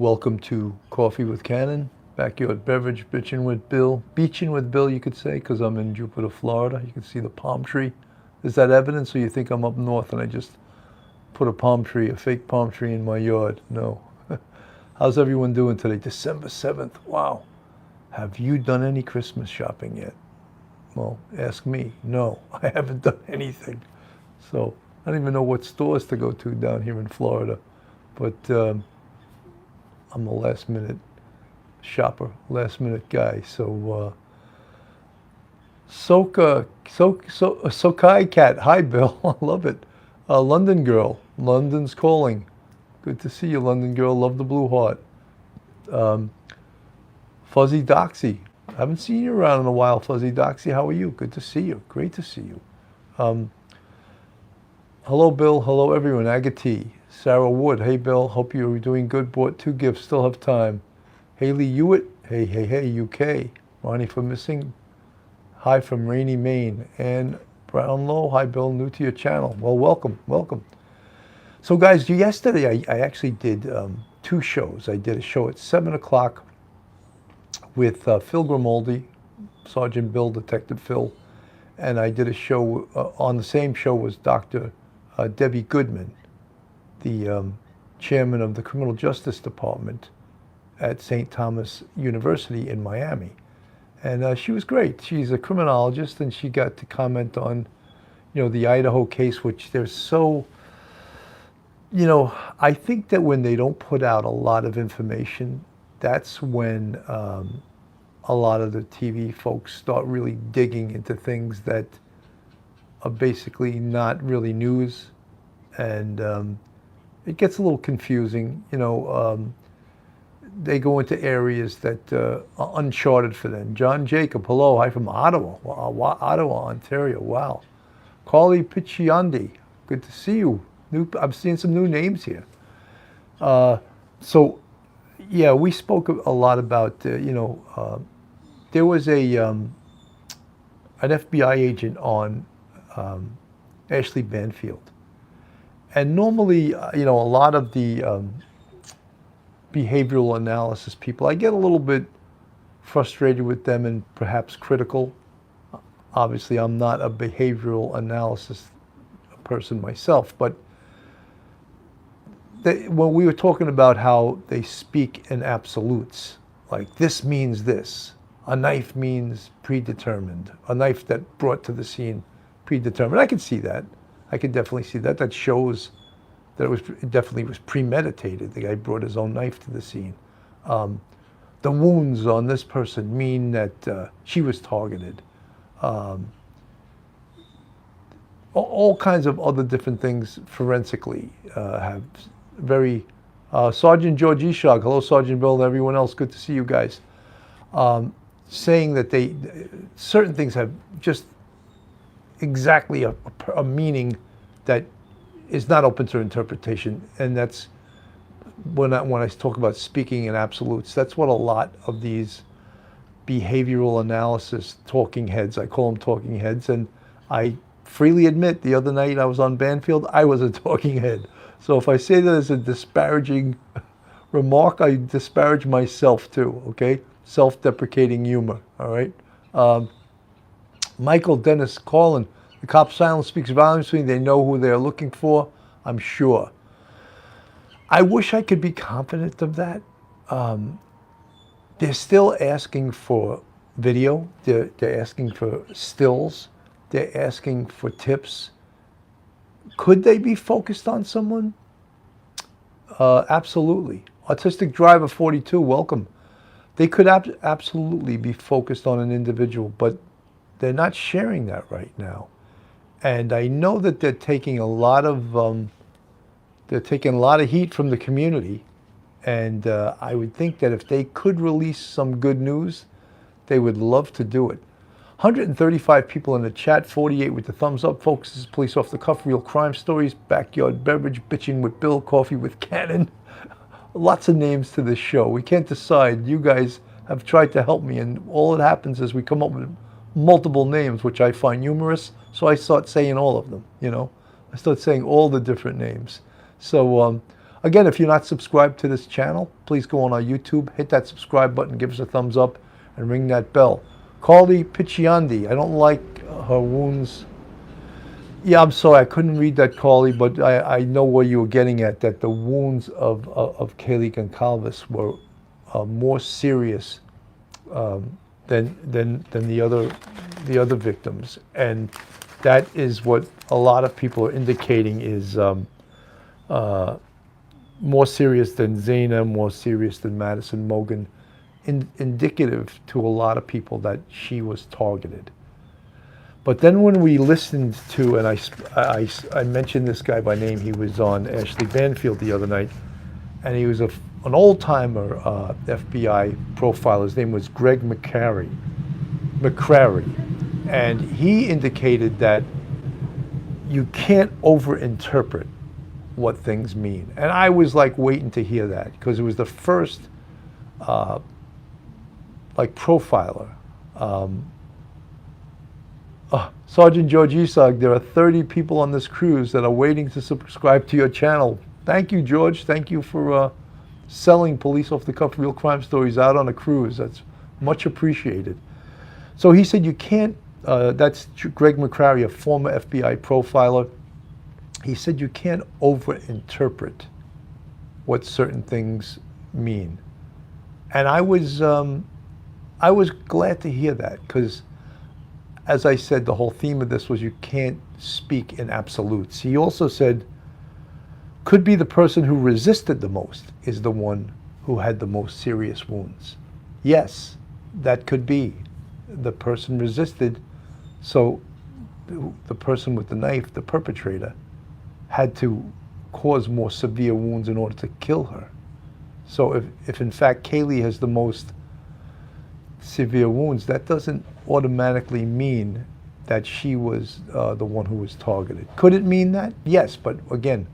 Welcome to Coffee with Cannon, backyard beverage, bitchin' with Bill. Beachin' with Bill, you could say, because I'm in Jupiter, Florida. You can see the palm tree. Is that evidence, or you think I'm up north and I just put a palm tree, a fake palm tree in my yard? No. How's everyone doing today? December 7th. Wow. Have you done any Christmas shopping yet? Well, ask me. No, I haven't done anything. So I don't even know what stores to go to down here in Florida. But I'm a last minute shopper, last minute guy. So Sokai Cat, hi Bill, I love it. London Girl, London's calling. Good to see you, London Girl, love the blue heart. Fuzzy Doxy, haven't seen you around in a while, Fuzzy Doxy, how are you? Good to see you, great to see you. Hello Bill, hello everyone, Agati. Sarah Wood, hey Bill, hope you're doing good. Bought 2 gifts, still have time. Haley Hewitt, hey, UK. Ronnie for missing, hi from rainy Maine. And Brownlow, hi Bill, new to your channel. Well, welcome. So guys, yesterday I actually did 2 shows. I did a show at 7 o'clock with Phil Grimaldi, Sergeant Bill, Detective Phil. And I did a show, on the same show was Dr. Debbie Goodman, the chairman of the Criminal Justice Department at St. Thomas University in Miami. And she was great. She's a criminologist, and she got to comment on, the Idaho case, which there's so, I think that when they don't put out a lot of information, that's when a lot of the TV folks start really digging into things that are basically not really news. And it gets a little confusing, they go into areas that are uncharted for them. John Jacob, hello, hi from Ottawa, Ottawa, Ontario, wow. Carly Picciandi, good to see you. I'm seeing some new names here. So, yeah, we spoke a lot about, there was an FBI agent on Ashley Banfield. And normally, a lot of the behavioral analysis people, I get a little bit frustrated with them and perhaps critical. Obviously, I'm not a behavioral analysis person myself, but when we were talking about how they speak in absolutes, like this means this, a knife means predetermined, a knife that brought to the scene predetermined. I can see that. I can definitely see that. That shows that it definitely was premeditated. The guy brought his own knife to the scene. The wounds on this person mean that she was targeted. All kinds of other different things forensically have very... Sergeant George Ishak, hello Sergeant Bill and everyone else, good to see you guys. Saying that certain things have just exactly a meaning that is not open to interpretation, and that's when I talk about speaking in absolutes. That's what a lot of these behavioral analysis talking heads, I call them talking heads, and I freely admit the other night I was on Banfield, I was a talking head. So if I say that as a disparaging remark, I disparage myself too, okay? Self-deprecating humor, all right? Michael Dennis Collin, the cop's silence speaks volumes to me. They know who they're looking for, I'm sure. I wish I could be confident of that. They're still asking for video. They're asking for stills. They're asking for tips. Could they be focused on someone? Absolutely. Autistic Driver 42, welcome. They could absolutely be focused on an individual, but they're not sharing that right now. And I know that they're taking a lot of heat from the community. And I would think that if they could release some good news, they would love to do it. 135 people in the chat, 48 with the thumbs up. Folks, this is Police Off the Cuff, Real Crime Stories, Backyard Beverage, Bitching with Bill, Coffee with Cannon. Lots of names to this show. We can't decide. You guys have tried to help me, and all that happens is we come up with multiple names, which I find humorous, so I start saying all of them, I start saying all the different names. So Again, if you're not subscribed to this channel, please go on our YouTube, hit that subscribe button, give us a thumbs up, and ring that bell. Carly Picciandi, I don't like her wounds. Yeah, I'm sorry, I couldn't read that, Carly, but I know where you were getting at, that the wounds of Kaylee Goncalves were more serious than the other victims, and that is what a lot of people are indicating is more serious than Zayna, more serious than Madison Mogen, indicative to a lot of people that she was targeted. But then when we listened to, and I mentioned this guy by name, he was on Ashley Banfield the other night, and he was an old-timer FBI profiler. His name was Greg McCrary, and he indicated that you can't overinterpret what things mean. And I was like waiting to hear that, because it was the first like profiler. Sergeant George Isag, there are 30 people on this cruise that are waiting to subscribe to your channel. Thank you, George. Thank you for selling police off-the-cuff real crime stories out on a cruise. That's much appreciated. So he said you can't, that's Greg McCrary, a former FBI profiler. He said you can't overinterpret what certain things mean. And I was glad to hear that, because as I said, the whole theme of this was you can't speak in absolutes. He also said, could be the person who resisted the most is the one who had the most serious wounds. Yes, that could be. The person resisted, so the person with the knife, the perpetrator, had to cause more severe wounds in order to kill her. So if in fact Kaylee has the most severe wounds, that doesn't automatically mean that she was the one who was targeted. Could it mean that? Yes, but again,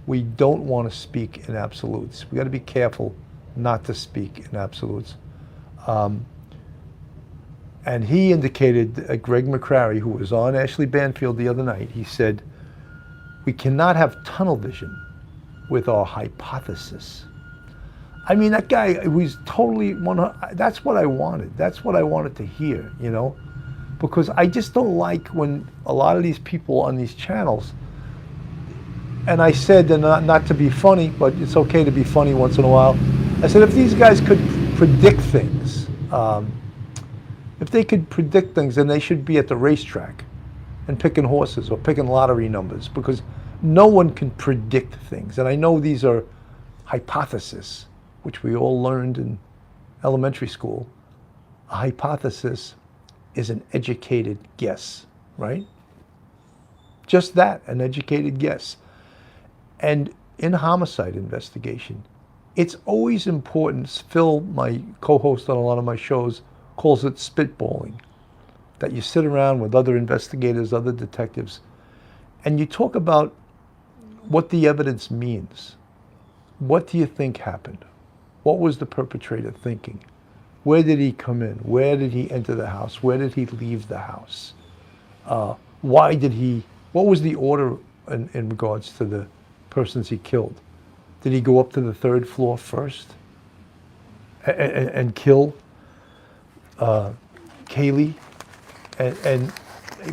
we don't want to speak in absolutes. We got to be careful not to speak in absolutes. And he indicated, Greg McCrary, who was on Ashley Banfield the other night, he said, we cannot have tunnel vision with our hypothesis. I mean, that guy was totally, that's what I wanted. That's what I wanted to hear, you know? Because I just don't like when a lot of these people on these channels, and I said, and not to be funny, but it's okay to be funny once in a while. I said, if these guys could predict things, if they could predict things, then they should be at the racetrack and picking horses or picking lottery numbers, because no one can predict things. And I know these are hypotheses, which we all learned in elementary school. A hypothesis is an educated guess, right? Just that, an educated guess. And in homicide investigation, it's always important, Phil, my co-host on a lot of my shows, calls it spitballing, that you sit around with other investigators, other detectives, and you talk about what the evidence means. What do you think happened? What was the perpetrator thinking? Where did he come in? Where did he enter the house? Where did he leave the house? Why did he, what was the order in regards to the persons he killed? Did he go up to the third floor first and kill Kaylee? And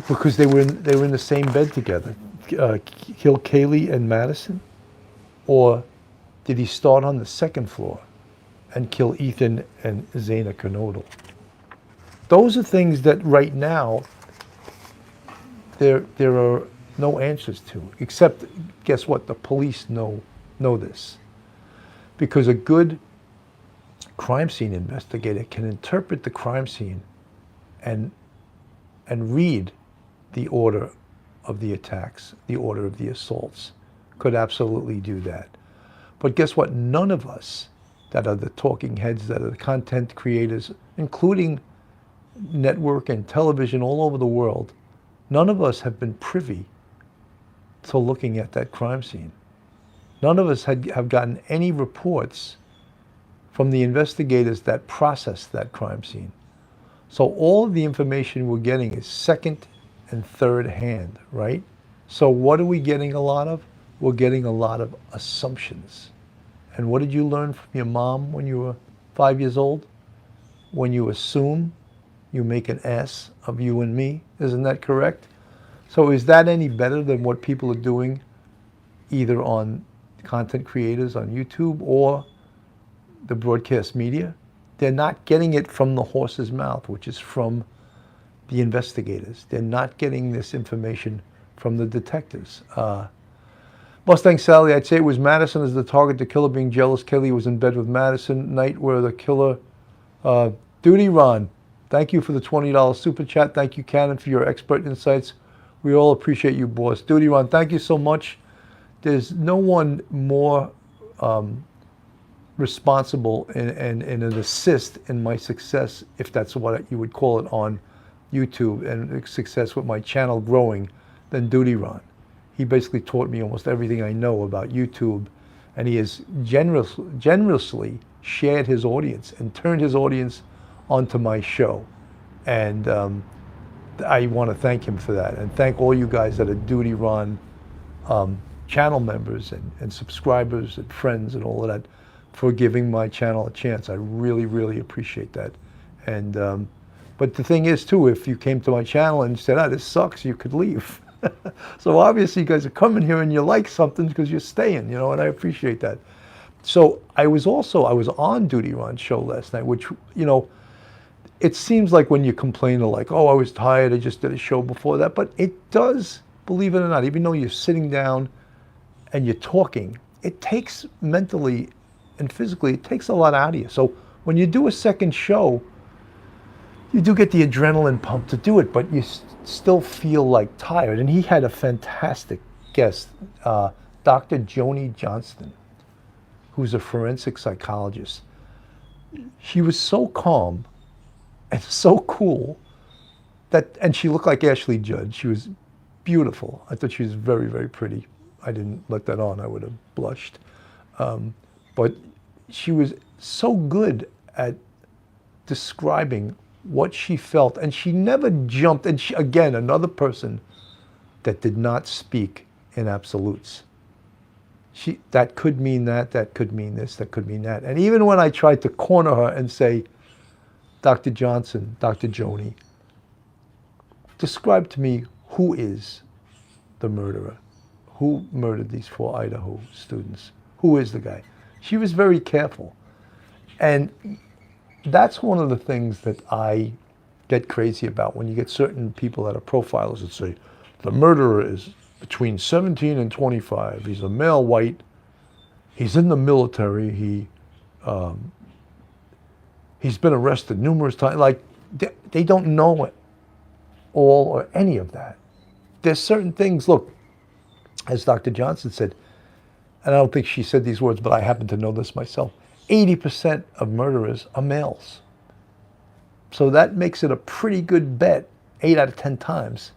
because they were in the same bed together, kill Kaylee and Madison? Or did he start on the second floor and kill Ethan and Zayna Kernodle? Those are things that right now there are no answers to, except, guess what, the police know this. Because a good crime scene investigator can interpret the crime scene and read the order of the attacks, the order of the assaults. Could absolutely do that. But guess what? None of us that are the talking heads, that are the content creators, including network and television all over the world, none of us have been privy to looking at that crime scene. None of us have gotten any reports from the investigators that processed that crime scene. So all of the information we're getting is second and third hand, right? So what are we getting a lot of? We're getting a lot of assumptions. And what did you learn from your mom when you were 5 years old? When you assume, you make an ass of you and me. Isn't that correct? So is that any better than what people are doing either on content creators on YouTube or the broadcast media? They're not getting it from the horse's mouth, which is from the investigators. They're not getting this information from the detectives. Mustang Sally, I'd say it was Madison as the target, the killer being jealous. Kelly was in bed with Madison. Night where the killer... Duty Ron, thank you for the $20 super chat. Thank you, Cannon, for your expert insights. We all appreciate you, boss. Duty Ron, thank you so much. There's no one more responsible and an assist in my success, if that's what you would call it, on YouTube, and success with my channel growing, than Duty Ron. He basically taught me almost everything I know about YouTube, and he has generously shared his audience and turned his audience onto my show. And I want to thank him for that, and thank all you guys that are Duty Ron channel members and subscribers and friends and all of that for giving my channel a chance. I really, really appreciate that. And but the thing is too, if you came to my channel and said, this sucks, you could leave. So obviously you guys are coming here and you like something because you're staying, and I appreciate that. So I was on Duty Ron's show last night, which, it seems like when you complain, like, oh, I was tired, I just did a show before that. But it does, believe it or not, even though you're sitting down and you're talking, it takes mentally and physically, it takes a lot out of you. So when you do a second show, you do get the adrenaline pump to do it, but you still feel like tired. And he had a fantastic guest, Dr. Joni Johnston, who's a forensic psychologist. She was so calm and so cool and she looked like Ashley Judd. She was beautiful. I thought she was very, very pretty. I didn't let that on. I would have blushed. But she was so good at describing what she felt, and she never jumped. And she, again, another person that did not speak in absolutes. That could mean that could mean this, that could mean that. And even when I tried to corner her and say, Dr. Johnson, Dr. Joni, describe to me who is the murderer? Who murdered these 4 Idaho students? Who is the guy? She was very careful. And that's one of the things that I get crazy about when you get certain people that are profilers that say, the murderer is between 17 and 25. He's a male white. He's in the military. He's been arrested numerous times. Like, they don't know it all or any of that. There's certain things, look, as Dr. Johnson said, and I don't think she said these words, but I happen to know this myself, 80% of murderers are males. So that makes it a pretty good bet, 8 out of 10 times,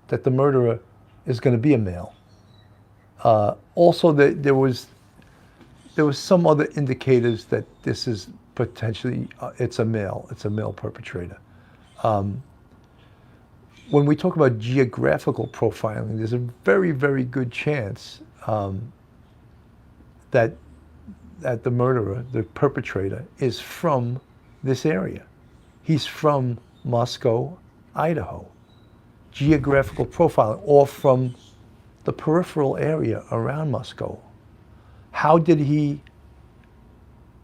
that the murderer is going to be a male. Also, there was some other indicators that this is potentially, it's a male perpetrator. When we talk about geographical profiling, there's a very, very good chance that the murderer, the perpetrator, is from this area. He's from Moscow, Idaho. Geographical profiling, or from the peripheral area around Moscow. How did he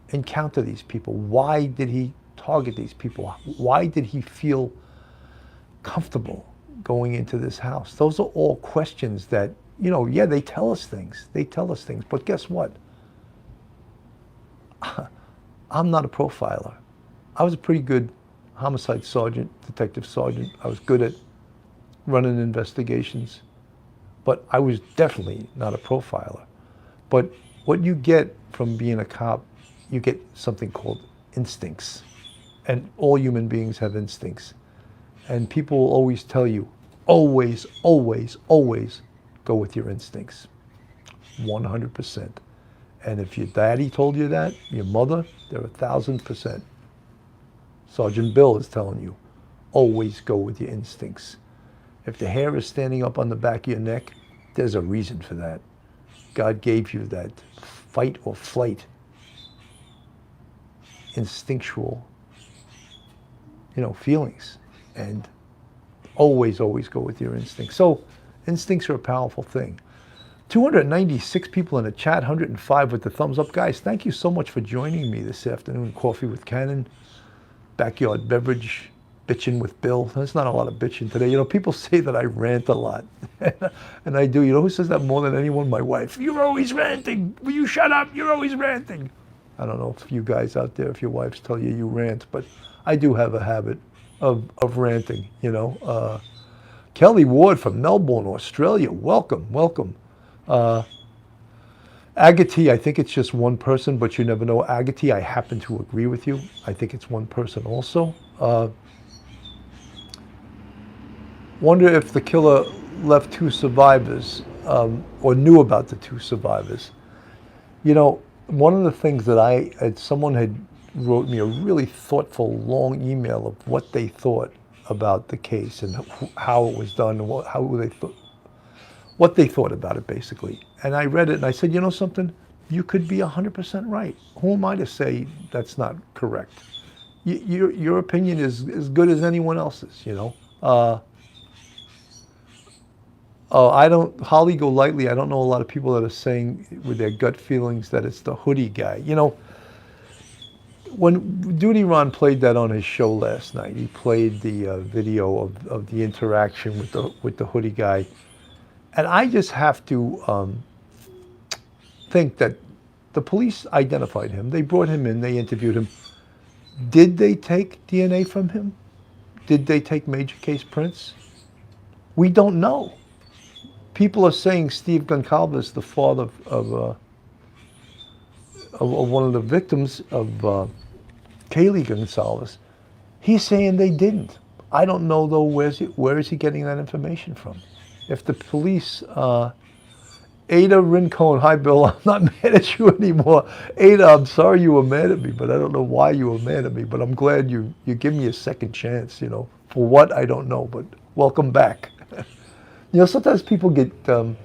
encounter these people? Why did he target these people? Why did he feel comfortable going into this house? Those are all questions that, yeah, they tell us things. But guess what? I'm not a profiler. I was a pretty good homicide sergeant, detective sergeant. I was good at running investigations, but I was definitely not a profiler. But what you get from being a cop, you get something called instincts. And all human beings have instincts. And people will always tell you, always, always, always go with your instincts. 100%. And if your daddy told you that, your mother, they're 1,000%. Sergeant Bill is telling you, always go with your instincts. If the hair is standing up on the back of your neck, there's a reason for that. God gave you that fight or flight instinctual, feelings, and always go with your instincts. So instincts are a powerful thing. 296 people in the chat, 105 with the thumbs up. Guys, thank you so much for joining me this afternoon. Coffee with Cannon, backyard beverage, bitching with Bill. There's not a lot of bitching today. People say that I rant a lot, and I do. Who says that more than anyone? My wife. You're always ranting. Will you shut up? You're always ranting. I don't know if you guys out there, if your wives tell you you rant, but I do have a habit of ranting, Kelly Ward from Melbourne, Australia. Welcome. Agati, I think it's just one person, but you never know. Agati, I happen to agree with you. I think it's one person also. Wonder if the killer left two survivors, or knew about the two survivors. One of the things that someone had wrote me a really thoughtful, long email of what they thought about the case and how it was done and what they thought about it, basically. And I read it and I said, something? You could be 100% right. Who am I to say that's not correct? Your opinion is as good as anyone else's, Holly Golightly, I don't know a lot of people that are saying with their gut feelings that it's the hoodie guy. When Duty Ron played that on his show last night, he played the video of the interaction with the hoodie guy. And I just have to think that the police identified him. They brought him in. They interviewed him. Did they take DNA from him? Did they take major case prints? We don't know. People are saying Steve Goncalves, the father of one of the victims of Kaylee Goncalves, he's saying they didn't. I don't know, though, where is he getting that information from? If the police, Ada Rincon, hi Bill, I'm not mad at you anymore. Ada, I'm sorry you were mad at me, but I don't know why you were mad at me, but I'm glad you give me a second chance, for what, I don't know, but welcome back. Sometimes people get mad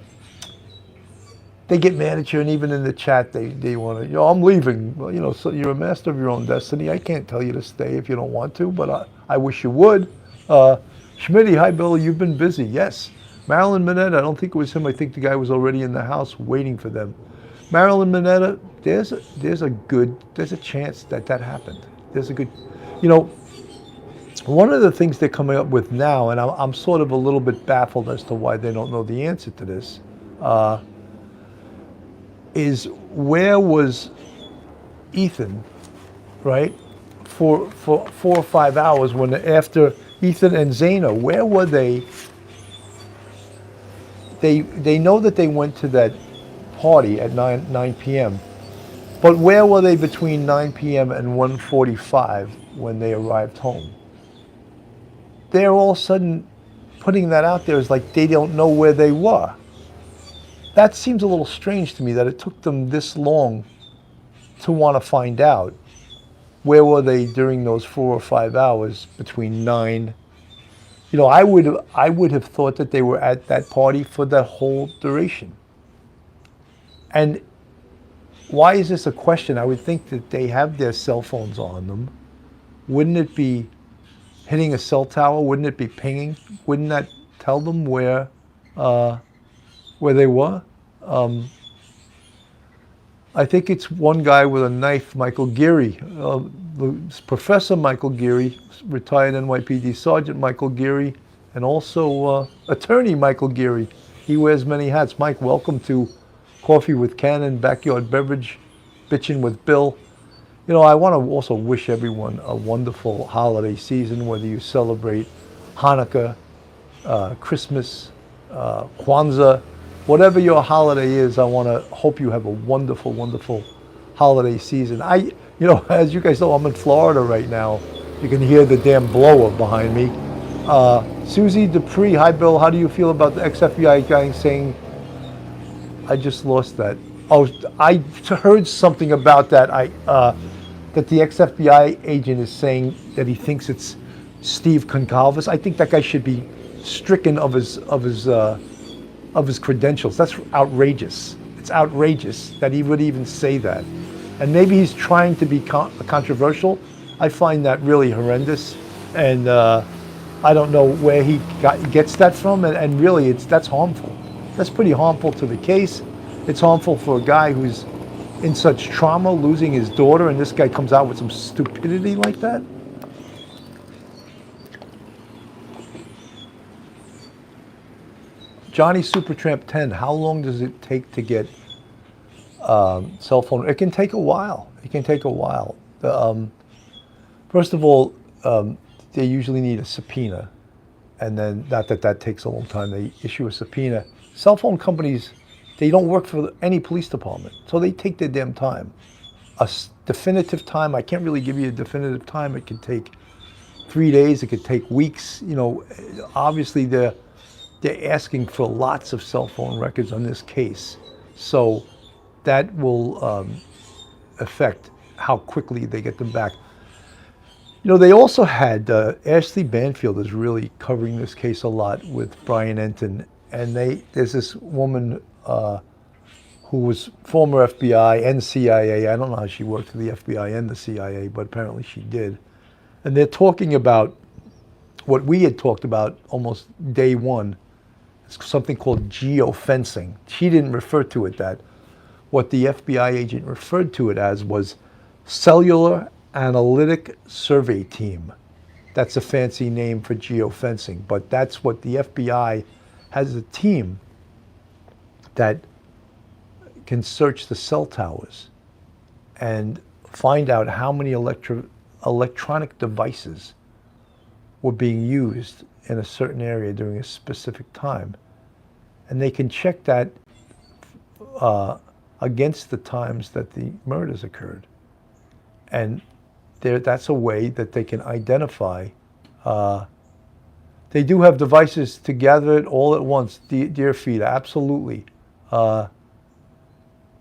at you, and even in the chat, they want to, I'm leaving. Well, so you're a master of your own destiny. I can't tell you to stay if you don't want to, but I wish you would. Schmitty, hi Bill, you've been busy. Yes. Marilyn Mineta, I don't think it was him. I think the guy was already in the house waiting for them. Marilyn Mineta, there's a chance that happened. There's a good, one of the things they're coming up with now, and I'm sort of a little bit baffled as to why they don't know the answer to this, is where was Ethan, right, for 4 or 5 hours after Ethan and Zaina, where were they? They know that they went to that party at 9 p.m., but where were they between 9 p.m. and 1:45 when they arrived home? They're all of a sudden putting that out there as like they don't know where they were. That seems a little strange to me, that it took them this long to want to find out where were they during those 4 or 5 hours between 9. I would have thought that they were at that party for that whole duration. And why is this a question? I would think that they have their cell phones on them. Wouldn't it be hitting a cell tower? Wouldn't it be pinging? Wouldn't that tell them where they were? I think it's one guy with a knife, Michael Geary. Professor Michael Geary, retired NYPD Sergeant Michael Geary, and also Attorney Michael Geary. He wears many hats. Mike, welcome to Coffee with Cannon, Backyard Beverage, Bitchin' with Bill. I want to also wish everyone a wonderful holiday season, whether you celebrate Hanukkah, Christmas, Kwanzaa, whatever your holiday is. I want to hope you have a wonderful, wonderful holiday season. As you guys know, I'm in Florida right now. You can hear the damn blower behind me. Susie Dupree, hi Bill, how do you feel about the ex-FBI guy saying, I just lost that. Oh, I heard something about that. That the ex-FBI agent is saying that he thinks it's Steve Goncalves. I think that guy should be stricken of his credentials. That's outrageous. It's outrageous that he would even say that. And maybe he's trying to be controversial. I find that really horrendous, and I don't know where he gets that from. And really, that's harmful. That's pretty harmful to the case. It's harmful for a guy who's in such trauma, losing his daughter, and this guy comes out with some stupidity like that. Johnny Supertramp 10, how long does it take to get cell phone? It can take a while. It can take a while. First of all, they usually need a subpoena, and then not that takes a long time. They issue a subpoena. Cell phone companies, they don't work for any police department, so they take their damn time. A definitive time, I can't really give you a definitive time. It could take 3 days. It could take weeks. You know, obviously they're asking for lots of cell phone records on this case, so that will affect how quickly they get them back. You know, they also had Ashley Banfield is really covering this case a lot with Brian Enton, and there's this woman who was former FBI and CIA. I don't know how she worked for the FBI and the CIA, but apparently she did. And they're talking about what we had talked about almost day one. It's something called geofencing. She didn't refer to it that. What the FBI agent referred to it as was cellular analytic survey team. That's a fancy name for geofencing, but that's what the FBI has, a team that can search the cell towers and find out how many electronic devices were being used in a certain area during a specific time. And they can check that against the times that the murders occurred. And that's a way that they can identify. They do have devices to gather it all at once, dear feed, absolutely.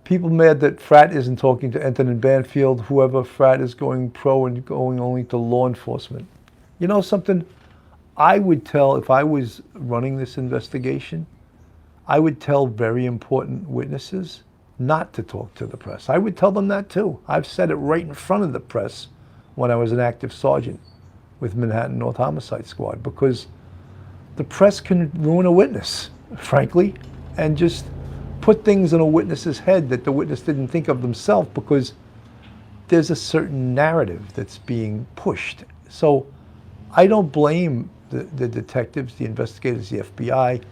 People mad that Frat isn't talking to Enton and Banfield, whoever Frat is going pro and going only to law enforcement. You know something? I would tell, if I was running this investigation, I would tell very important witnesses not to talk to the press. I would tell them that too. I've said it right in front of the press when I was an active sergeant with Manhattan North Homicide Squad, because the press can ruin a witness, frankly, and just put things in a witness's head that the witness didn't think of themselves, because there's a certain narrative that's being pushed. So I don't blame the detectives, the investigators, the FBI.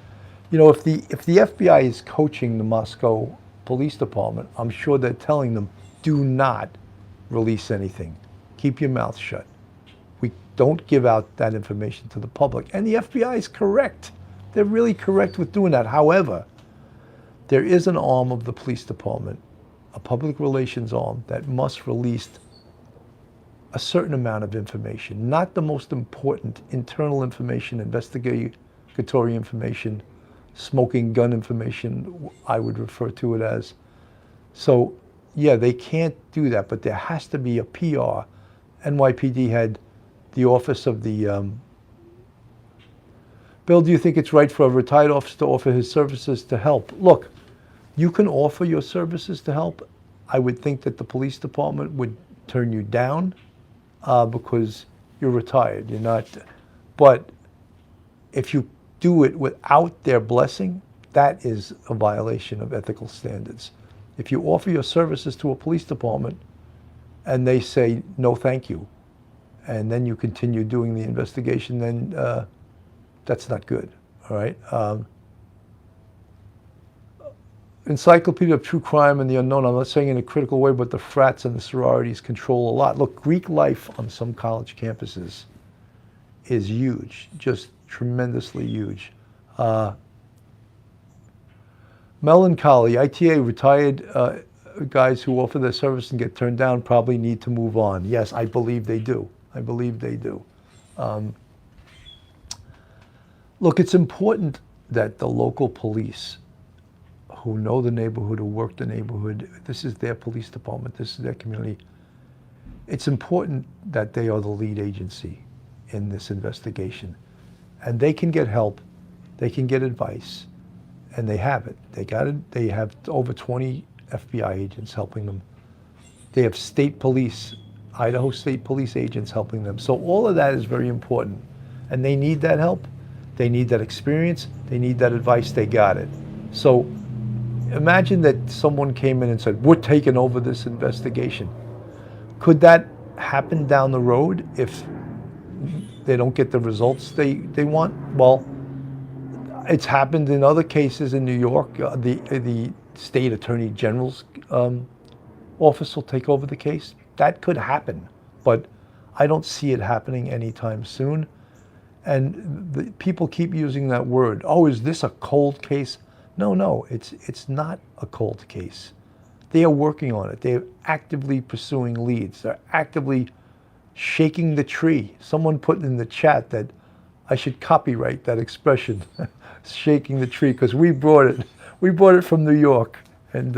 You know, if the FBI is coaching the Moscow Police Department, I'm sure they're telling them, do not release anything. Keep your mouth shut. We don't give out that information to the public. And the FBI is correct. They're really correct with doing that. However, there is an arm of the police department, a public relations arm, that must release a certain amount of information, not the most important internal information, investigatory information, smoking gun information, I would refer to it as. So, yeah, they can't do that, but there has to be a PR. NYPD had the office of the... Bill, do you think it's right for a retired officer to offer his services to help? Look, you can offer your services to help. I would think that the police department would turn you down because you're retired. You're not... But if you do it without their blessing, that is a violation of ethical standards. If you offer your services to a police department and they say, no, thank you, and then you continue doing the investigation, then that's not good, all right? Encyclopedia of True Crime and the Unknown, I'm not saying in a critical way, but the frats and the sororities control a lot. Look, Greek life on some college campuses is huge, just tremendously huge. Melancholy, ITA, retired guys who offer their service and get turned down probably need to move on. Yes, I believe they do. I believe they do. Look, it's important that the local police who know the neighborhood, who work the neighborhood, this is their police department, this is their community. It's important that they are the lead agency in this investigation. And they can get help, they can get advice, and they have it. They have over 20 FBI agents helping them. They have state police, Idaho State Police agents helping them. So all of that is very important. And they need that help. They need that experience. They need that advice. They got it. So imagine that someone came in and said, we're taking over this investigation. Could that happen down the road if they don't get the results they want? Well, it's happened in other cases in New York. The state attorney general's office will take over the case. That could happen, but I don't see it happening anytime soon. And the people keep using that word. Oh, is this a cold case? No, it's not a cold case. They are working on it. They're actively pursuing leads. They're actively shaking the tree. Someone put in the chat that I should copyright that expression, shaking the tree, because we brought it from New York, and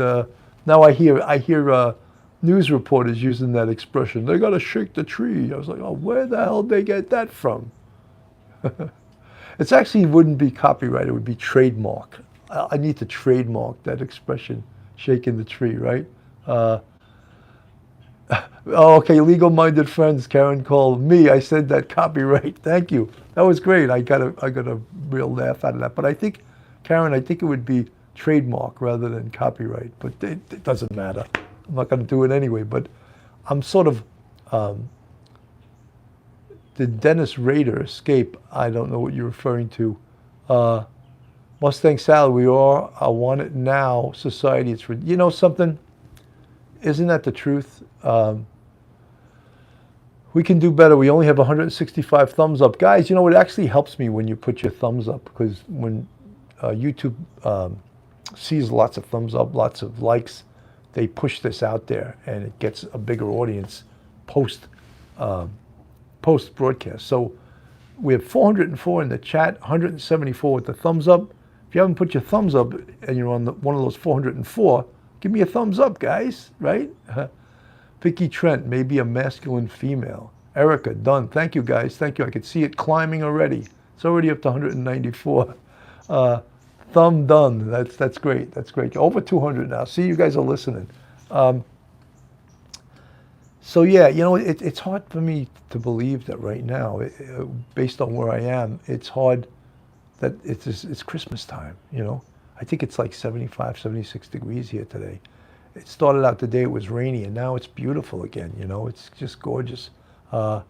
now I hear news reporters using that expression. They got to shake the tree. I was like, oh, where the hell did they get that from? It actually wouldn't be copyright. It would be trademark. I need to trademark that expression, shaking the tree, right? Oh, okay, legal-minded friends. Karen called me. I said that copyright. Thank you. That was great. I got a real laugh out of that. But I think, Karen, it would be trademark rather than copyright. But it doesn't matter. I'm not going to do it anyway. But I'm sort of, did Dennis Rader escape? I don't know what you're referring to. Mustang Salad, we are a want it now society. It's, you know something? Isn't that the truth? We can do better. We only have 165 thumbs up. Guys, you know, it actually helps me when you put your thumbs up, because when YouTube sees lots of thumbs up, lots of likes, they push this out there and it gets a bigger audience post broadcast. So we have 404 in the chat, 174 with the thumbs up. If you haven't put your thumbs up and you're on one of those 404, give me a thumbs up, guys, right? Vicky Trent, maybe a masculine female. Erica, done. Thank you, guys. Thank you. I could see it climbing already. It's already up to 194. Thumb done. That's great. That's great. Over 200 now. See, you guys are listening. So yeah, you know, it's hard for me to believe that right now, based on where I am, it's hard that it's Christmas time, you know. I think it's like 75, 76 degrees here today. It started out the day it was rainy, and now it's beautiful again, you know. It's just gorgeous. Kim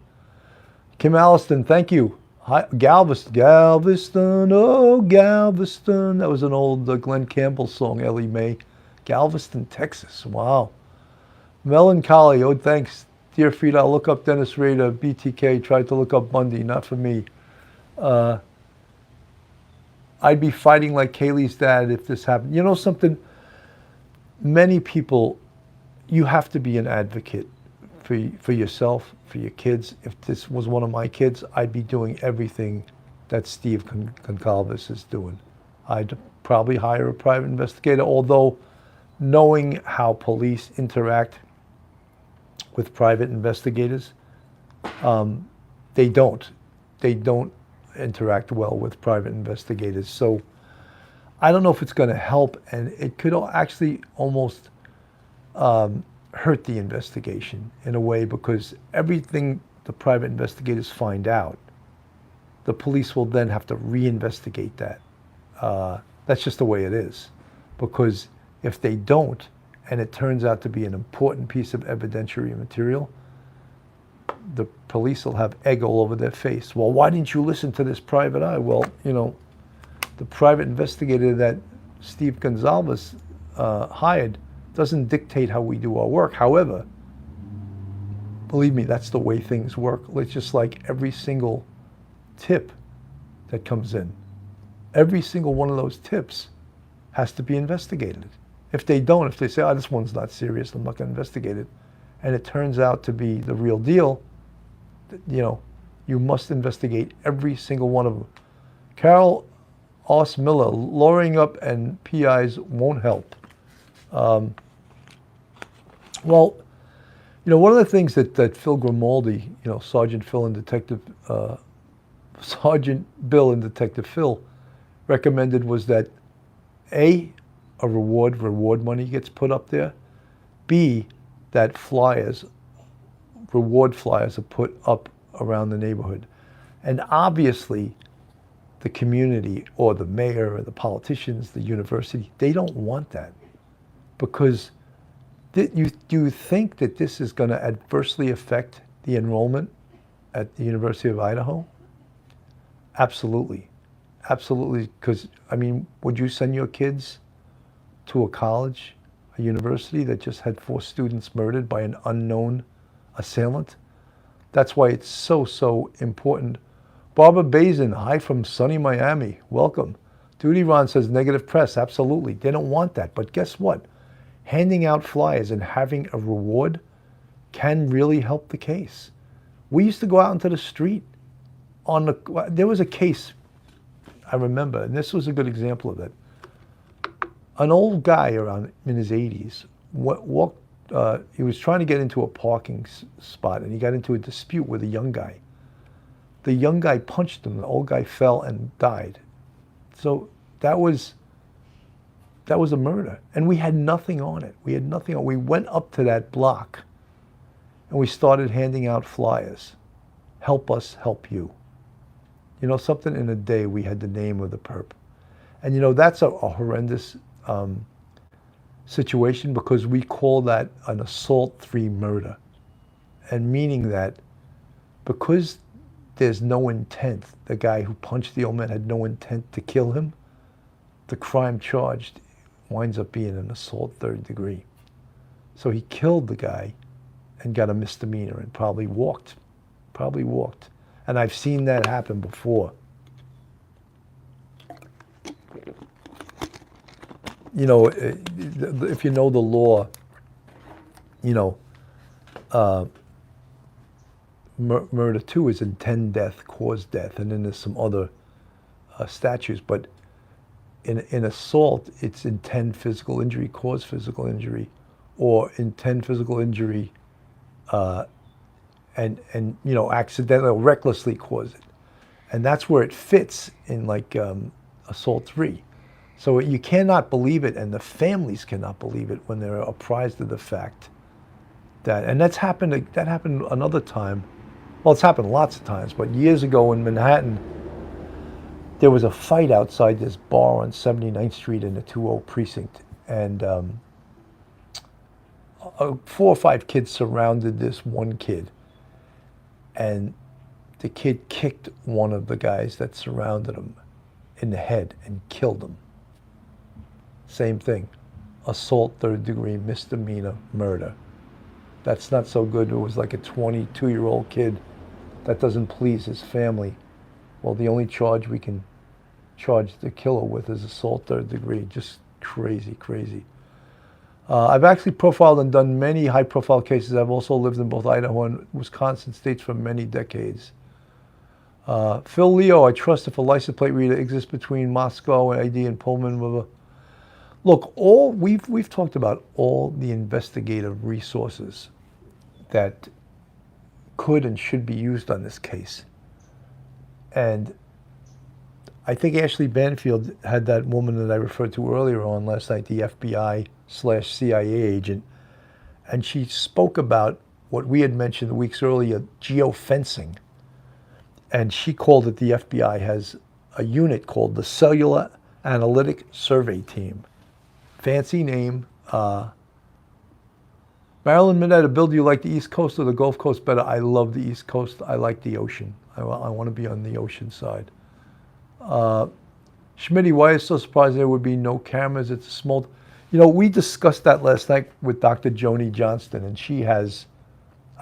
Alliston, thank you. Hi, Galveston, oh Galveston. That was an old Glenn Campbell song, Ellie Mae. Galveston, Texas, wow. Melancholy, oh thanks. Dear Frieda, I'll look up Dennis Rader, BTK, tried to look up Bundy, not for me. I'd be fighting like Kaylee's dad if this happened. You know something? Many people, you have to be an advocate for yourself, for your kids. If this was one of my kids, I'd be doing everything that Steve Goncalves is doing. I'd probably hire a private investigator, although knowing how police interact with private investigators, they don't interact well with private investigators. So I don't know if it's going to help, and it could actually almost hurt the investigation in a way, because everything the private investigators find out, the police will then have to reinvestigate that. That's just the way it is, because if they don't, and it turns out to be an important piece of evidentiary material, the police will have egg all over their face. Well, why didn't you listen to this private eye? Well, you know, the private investigator that Steve Gonzalez hired doesn't dictate how we do our work. However, believe me, that's the way things work. It's just like every single tip that comes in. Every single one of those tips has to be investigated. If they don't, if they say, oh, this one's not serious, I'm not going to investigate it, and it turns out to be the real deal, you know, you must investigate every single one of them. Carol Oss Miller, lowering up and PIs won't help. Well, you know, one of the things that Phil Grimaldi, you know, Sergeant Phil and Sergeant Bill and Detective Phil recommended was that A, reward money gets put up there. B, that flyers, reward flyers, are put up around the neighborhood. And obviously, the community or the mayor or the politicians, the university, they don't want that. Because do you think that this is going to adversely affect the enrollment at the University of Idaho? Absolutely. Absolutely. Because, I mean, would you send your kids to a college, a university that just had 4 students murdered by an unknown assailant? That's why it's so, so important. Barbara Bazin, hi from sunny Miami. Welcome. Duty Ron says negative press. Absolutely. They don't want that. But guess what? Handing out flyers and having a reward can really help the case. We used to go out into the street. There was a case, I remember, and this was a good example of it. An old guy around in his 80s walked. He was trying to get into a parking spot, and he got into a dispute with a young guy. The young guy punched him. The old guy fell and died. So that was a murder, and we had nothing on it. We had nothing on. We went up to that block, and we started handing out flyers. Help us, help you. You know, something in a day we had the name of the perp. And you know, that's a horrendous situation, because we call that an assault 3 murder. And meaning that because there's no intent, the guy who punched the old man had no intent to kill him, the crime charged winds up being an assault 3rd degree. So he killed the guy and got a misdemeanor and probably walked. And I've seen that happen before. You know, if you know the law, you know, murder 2 is intend death, cause death, and then there's some other statutes. But in assault, it's intend physical injury, cause physical injury, or intend physical injury, and you know, accidentally or recklessly cause it. And that's where it fits in, like assault 3. So you cannot believe it, and the families cannot believe it when they're apprised of the fact that, and that happened another time. Well, it's happened lots of times, but years ago in Manhattan, there was a fight outside this bar on 79th Street in the 20 precinct, and 4 or 5 kids surrounded this one kid, and the kid kicked one of the guys that surrounded him in the head and killed him. Same thing, assault 3rd degree, misdemeanor, murder. That's not so good. It was like a 22-year-old kid that doesn't please his family. Well, the only charge we can charge the killer with is assault 3rd degree. Just crazy, crazy. I've actually profiled and done many high-profile cases. I've also lived in both Idaho and Wisconsin states for many decades. Phil Leo, I trust if a license plate reader exists between Moscow and ID and Pullman, blah, blah. Look, we've talked about all the investigative resources that could and should be used on this case. And I think Ashley Banfield had that woman that I referred to earlier on last night, the FBI/CIA agent, and she spoke about what we had mentioned weeks earlier, geofencing. And she called it, the FBI has a unit called the Cellular Analytic Survey Team. Fancy name. Marilyn Minetta, Bill, do you like the East Coast or the Gulf Coast better? I love the East Coast. I like the ocean. I want to be on the ocean side. Schmitty, why is so surprised there would be no cameras? It's a small... You know, we discussed that last night with Dr. Joni Johnston, and she has,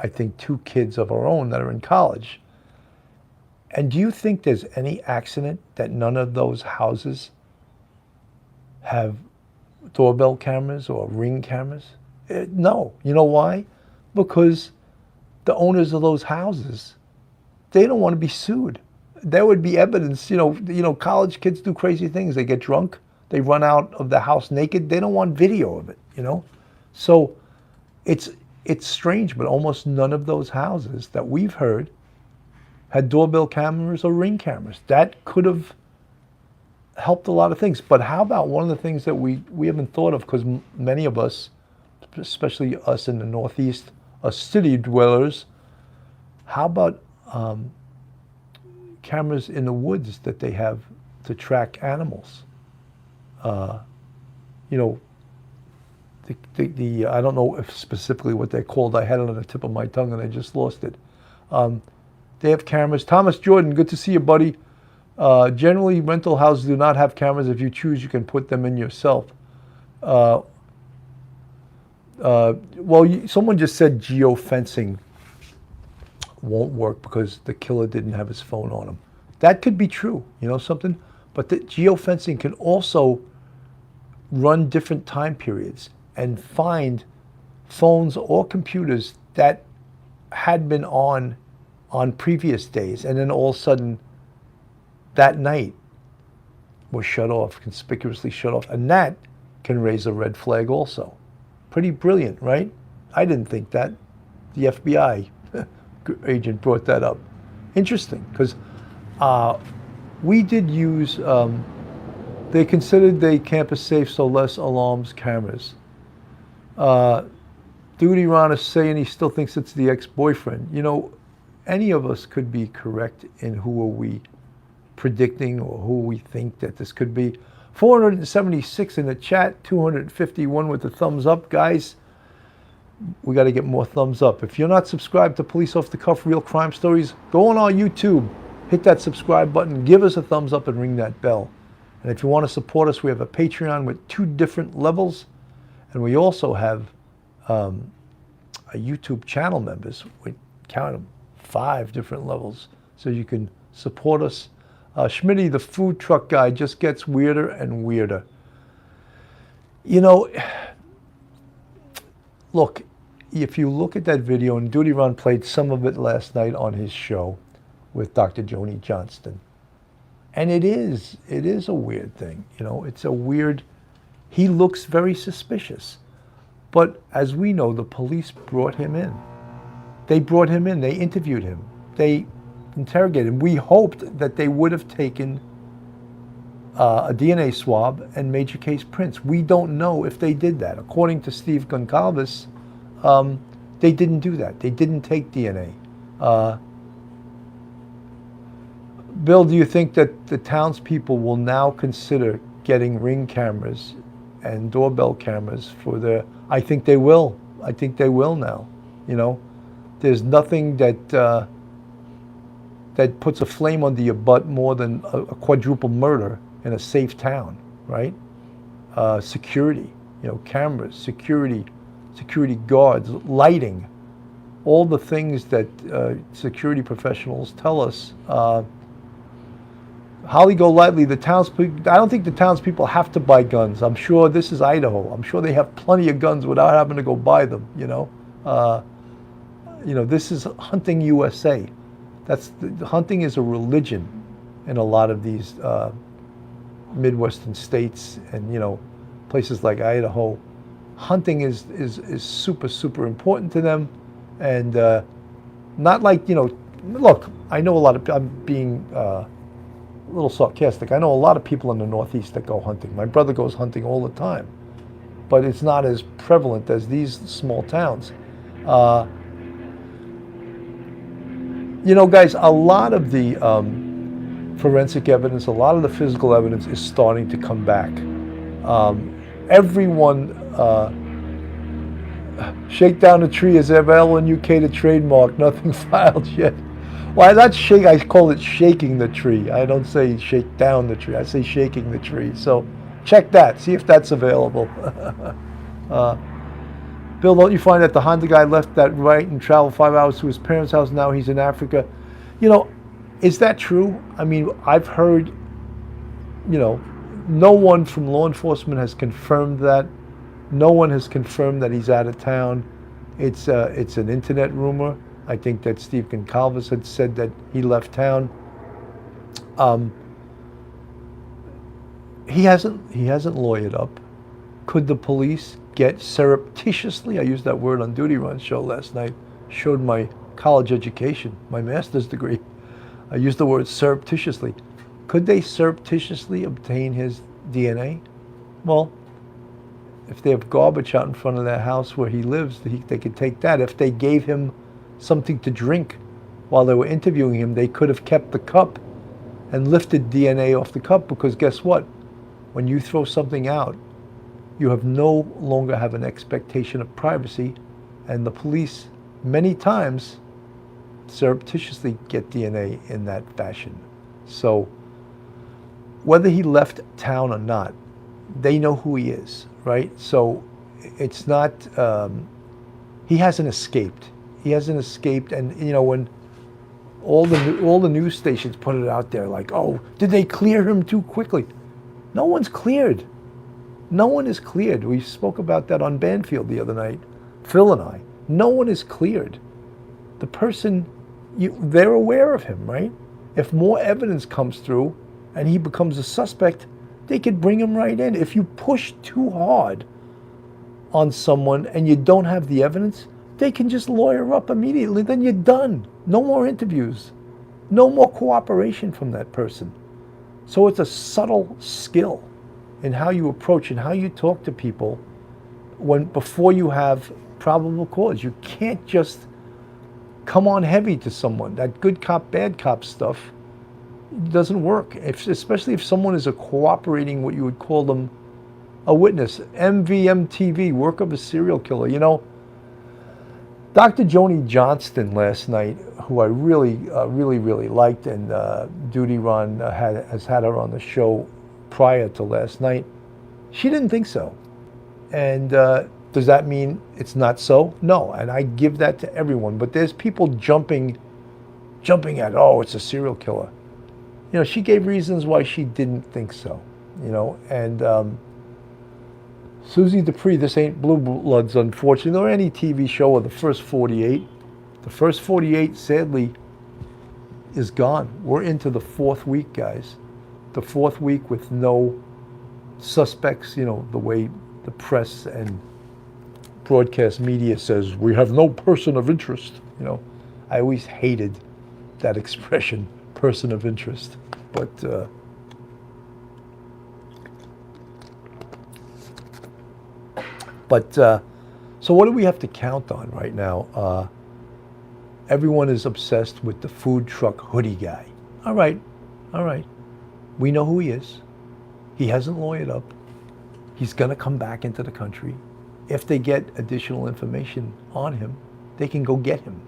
I think, 2 kids of her own that are in college. And do you think there's any accident that none of those houses have doorbell cameras or ring cameras? No. You know why? Because the owners of those houses, they don't want to be sued. There would be evidence. You know, college kids do crazy things. They get drunk. They run out of the house naked. They don't want video of it, you know? So it's strange, but almost none of those houses that we've heard had doorbell cameras or ring cameras. That could have helped a lot of things. But how about one of the things that we haven't thought of, because many of us, especially us in the Northeast, us city dwellers. How about cameras in the woods that they have to track animals? You know, I don't know if specifically what they're called. I had it on the tip of my tongue and I just lost it. They have cameras. Thomas Jordan, good to see you, buddy. Generally, rental houses do not have cameras. If you choose, you can put them in yourself. Someone just said geofencing won't work because the killer didn't have his phone on him. That could be true, you know something? But the geofencing can also run different time periods and find phones or computers that had been on previous days, and then all of a sudden that night was shut off, conspicuously shut off, and that can raise a red flag also. Pretty brilliant, right? I didn't think that. The FBI agent brought that up. Interesting, because we did use, they considered the campus safe, so less alarms, cameras. Duty Ron is saying he still thinks it's the ex-boyfriend. You know, any of us could be correct in who are we predicting or who we think that this could be. 476 in the chat, 251 with the thumbs up. Guys, we got to get more thumbs up. If you're not subscribed to Police Off the Cuff Real Crime Stories, go on our YouTube, hit that subscribe button, give us a thumbs up and ring that bell. And if you want to support us, we have a Patreon with 2 different levels. And we also have a YouTube channel members. We count them, 5 different levels. So you can support us. Schmitty, the food truck guy, just gets weirder and weirder. You know, look, if you look at that video, and Duty Ron played some of it last night on his show with Dr. Joni Johnston. And it is a weird thing. You know, it's a weird, he looks very suspicious. But as we know, the police brought him in. They brought him in, they interviewed him. They interrogated him. We hoped that they would have taken a DNA swab and major case prints. We don't know if they did that. According to Steve Goncalves, they didn't do that. They didn't take DNA. Bill, do you think that the townspeople will now consider getting Ring cameras and doorbell cameras for their... I think they will. I think they will now. You know, there's nothing that that puts a flame under your butt more than a quadruple murder in a safe town, right? Security, you know, cameras, security guards, lighting, all the things that security professionals tell us. Holly Golightly, the townspeople, I don't think the townspeople have to buy guns. I'm sure this is Idaho. I'm sure they have plenty of guns without having to go buy them, you know. You know, this is hunting USA. Hunting is a religion in a lot of these Midwestern states and, you know, places like Idaho. Hunting is super, super important to them. And not like, you know, look, I know a lot of, I'm being a little sarcastic. I know a lot of people in the Northeast that go hunting. My brother goes hunting all the time. But it's not as prevalent as these small towns. You know, guys, a lot of the forensic evidence, a lot of the physical evidence is starting to come back. Everyone, shake down the tree is available in UK to trademark, nothing filed yet. Well, that's shake. I call it shaking the tree. I don't say shake down the tree. I say shaking the tree. So check that. See if that's available. Bill, don't you find that the Honda guy left that right and traveled 5 hours to his parents' house? Now he's in Africa. You know, is that true? I mean, I've heard, you know, no one from law enforcement has confirmed that. No one has confirmed that he's out of town. It's an internet rumor. I think that Steve Goncalves had said that he left town. He hasn't lawyered up. Could the police get surreptitiously, I used that word on Duty Run show last night, showed my college education, my master's degree. I used the word surreptitiously. Could they surreptitiously obtain his DNA? Well, if they have garbage out in front of their house where he lives, they could take that. If they gave him something to drink while they were interviewing him, they could have kept the cup and lifted DNA off the cup, because guess what? When you throw something out, you no longer have an expectation of privacy, and the police many times surreptitiously get DNA in that fashion. So whether he left town or not, they know who he is, right? So it's not, he hasn't escaped. He hasn't escaped. And when all the news stations put it out there like, oh, did they clear him too quickly? No one's cleared. No one is cleared. We spoke about that on Banfield the other night, Phil and I. No one is cleared. The person, they're aware of him, right? If more evidence comes through and he becomes a suspect, they could bring him right in. If you push too hard on someone and you don't have the evidence, they can just lawyer up immediately. Then you're done. No more interviews. No more cooperation from that person. So it's a subtle skill in how you approach and how you talk to people before you have probable cause. You can't just come on heavy to someone. That good cop, bad cop stuff doesn't work, especially if someone is a cooperating, what you would call them, a witness. MVMTV, work of a serial killer. Dr. Joni Johnston last night, who I really liked, and Duty Ron has had her on the show prior to last night, she didn't think so. And does that mean it's not so? No, and I give that to everyone. But there's people jumping at, oh, it's a serial killer. She gave reasons why she didn't think so. And Susie Dupree, this ain't Blue Bloods, unfortunately, or any TV show, or the first 48. The first 48, sadly, is gone. We're into the fourth week, guys. The fourth week with no suspects, the way the press and broadcast media says, we have no person of interest. I always hated that expression, person of interest. But so what do we have to count on right now? Everyone is obsessed with the food truck hoodie guy. All right. We know who he is. He hasn't lawyered up. He's going to come back into the country. If they get additional information on him, they can go get him,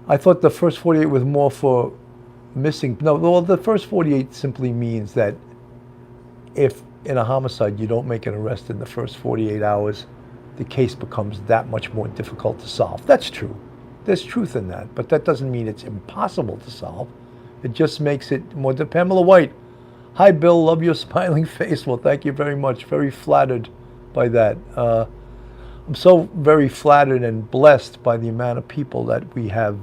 I thought the first 48 was more for missing. No, well, the first 48 simply means that if in a homicide you don't make an arrest in the first 48 hours, the case becomes that much more difficult to solve. That's true. There's truth in that, but that doesn't mean it's impossible to solve. It just makes it more. Pamela White, hi Bill, love your smiling face. Well, thank you very much. Very flattered by that. I'm so very flattered and blessed by the amount of people that we have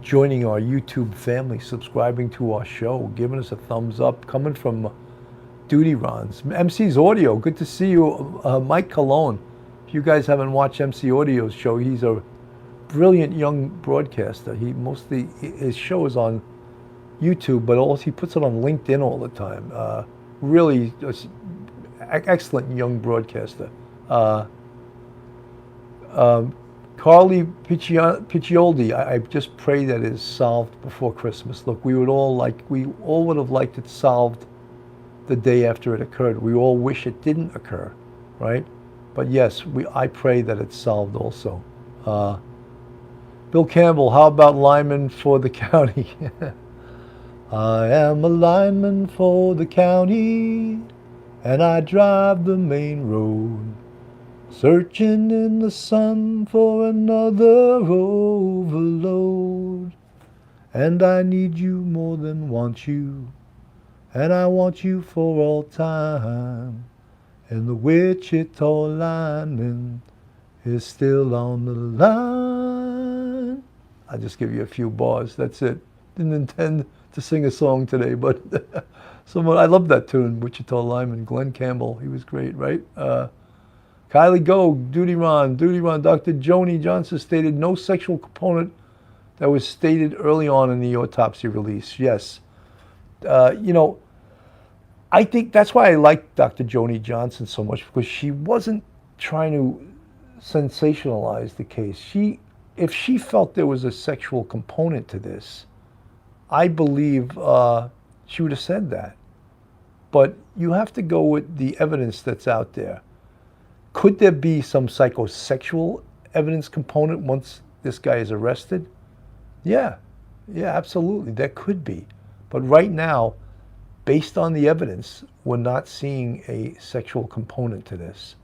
joining our YouTube family, subscribing to our show, giving us a thumbs up, coming from Duty Rons. MC's Audio, good to see you. Mike Colon, if you guys haven't watched MC Audio's show, he's a brilliant young broadcaster. His show is on YouTube, but also he puts it on LinkedIn all the time. Really excellent young broadcaster. Carly Piccioldi, I just pray that it is solved before Christmas. Look, we all would have liked it solved the day after it occurred. We all wish it didn't occur, right? But yes, I pray that it's solved also. Bill Campbell, how about lineman for the county? I am a lineman for the county, and I drive the main road, searching in the sun for another overload. And I need you more than want you, and I want you for all time. And the Wichita lineman is still on the line. I'll just give you a few bars. That's it. Didn't intend to sing a song today, but I love that tune, Wichita lineman. Glenn Campbell, he was great, right? Kylie Go, Duty Ron, Dr. Joni Johnson stated no sexual component that was stated early on in the autopsy release. Yes. I think that's why I like Dr. Joni Johnson so much, because she wasn't trying to sensationalize the case. If she felt there was a sexual component to this, I believe she would have said that. But you have to go with the evidence that's out there. Could there be some psychosexual evidence component once this guy is arrested? Yeah, absolutely, there could be. But right now, based on the evidence, we're not seeing a sexual component to this.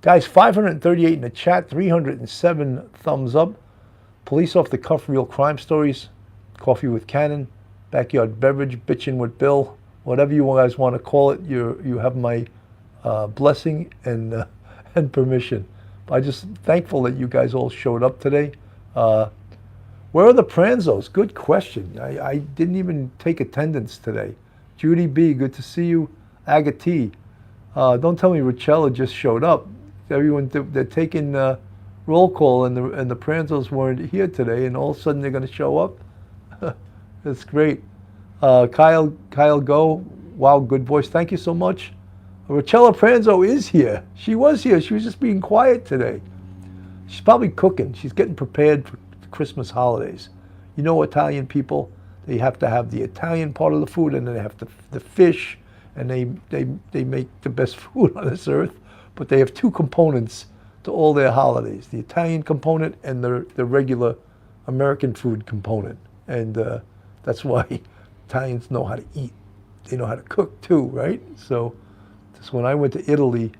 Guys, 538 in the chat, 307 thumbs up. Police off the cuff, real crime stories. Coffee with Cannon, backyard beverage, bitching with Bill, whatever you guys want to call it. You have my blessing and permission. I'm just thankful that you guys all showed up today. Where are the Pranzos? Good question. I didn't even take attendance today. Judy B, good to see you. Agati, don't tell me Richella just showed up. Everyone, they're taking roll call, and the Pranzos weren't here today, and all of a sudden they're going to show up. That's great. Kyle Go, wow, good voice. Thank you so much. Richella Pranzo is here. She was here. She was just being quiet today. She's probably cooking. She's getting prepared for the Christmas holidays. You know, Italian people, they have to have the Italian part of the food, and then they have the fish, and they make the best food on this earth. But they have two components to all their holidays: the Italian component and the regular American food component. And that's why Italians know how to eat. They know how to cook too, right? So when I went to Italy,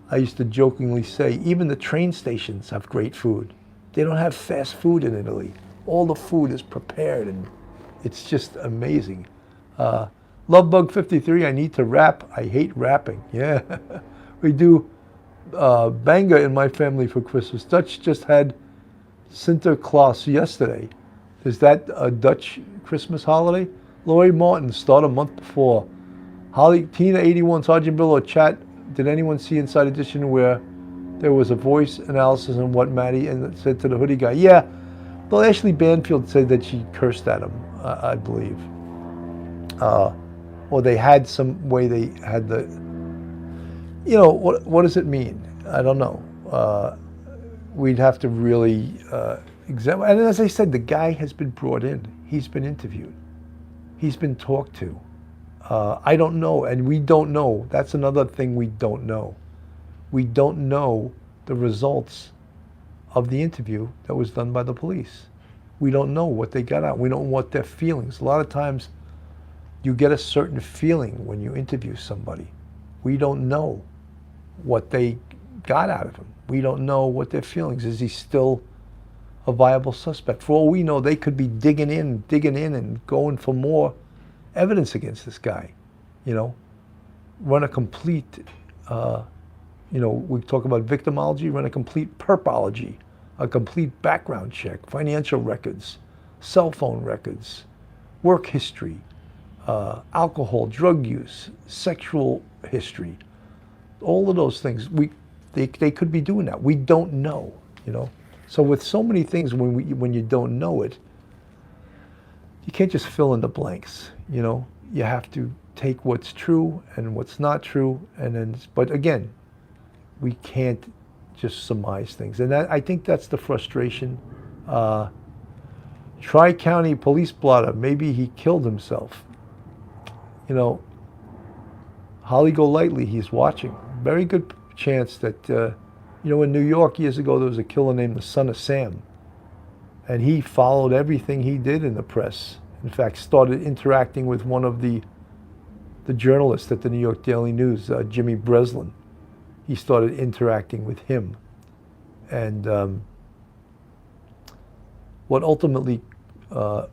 I used to jokingly say, even the train stations have great food. They don't have fast food in Italy. All the food is prepared, and it's just amazing. Lovebug53, I need to rap. I hate rapping. Yeah, we do banga in my family for Christmas. Dutch just had Sinterklaas yesterday. Is that a Dutch Christmas holiday? Lori Martin, start a month before. Holly, Tina 81, Sergeant Bill or chat, did anyone see Inside Edition where there was a voice analysis on what Maddie said to the hoodie guy? Yeah, well, Ashley Banfield said that she cursed at him, I believe. Or they had some way they had the, you know, what does it mean? I don't know. We'd have to really examine. And as I said, the guy has been brought in. He's been interviewed. He's been talked to. I don't know, and we don't know. That's another thing we don't know. We don't know the results of the interview that was done by the police. We don't know what they got out. We don't know what their feelings. A lot of times you get a certain feeling when you interview somebody. We don't know what they got out of him. We don't know what their feelings. Is he still a viable suspect? For all we know, they could be digging in and going for more evidence against this guy. You know, run a complete, you know, we talk about victimology, run a complete perpology, a complete background check, financial records, cell phone records, work history, alcohol, drug use, sexual history, all of those things. They could be doing that. We don't know, you know. So with so many things, when you don't know it, you can't just fill in the blanks, you know. You have to take what's true and what's not true, and then, but again, we can't just surmise things. And I think that's the frustration. Tri-County police blotter, maybe he killed himself. You know, Holly Golightly, he's watching. Very good chance that, you know, in New York years ago, there was a killer named the Son of Sam. And he followed everything he did in the press. In fact, started interacting with one of the journalists at the New York Daily News, Jimmy Breslin. He started interacting with him. And what ultimately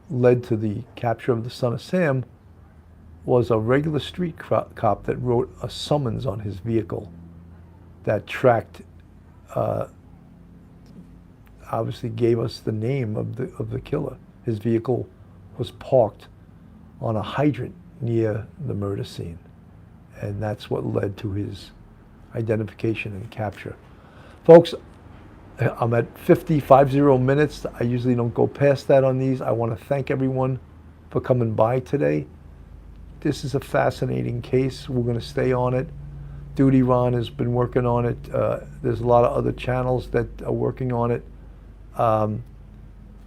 led to the capture of the Son of Sam was a regular street cop that wrote a summons on his vehicle that tracked, obviously gave us the name of the killer. His vehicle was parked on a hydrant near the murder scene. And that's what led to his identification and capture. Folks, I'm at 50 minutes. I usually don't go past that on these. I want to thank everyone for coming by today. this is a fascinating case. We're going to stay on it. Duty Ron has been working on it. There's a lot of other channels that are working on it.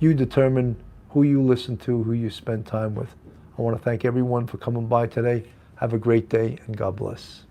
You determine who you listen to, who you spend time with. I want to thank everyone for coming by today. Have a great day, and God bless.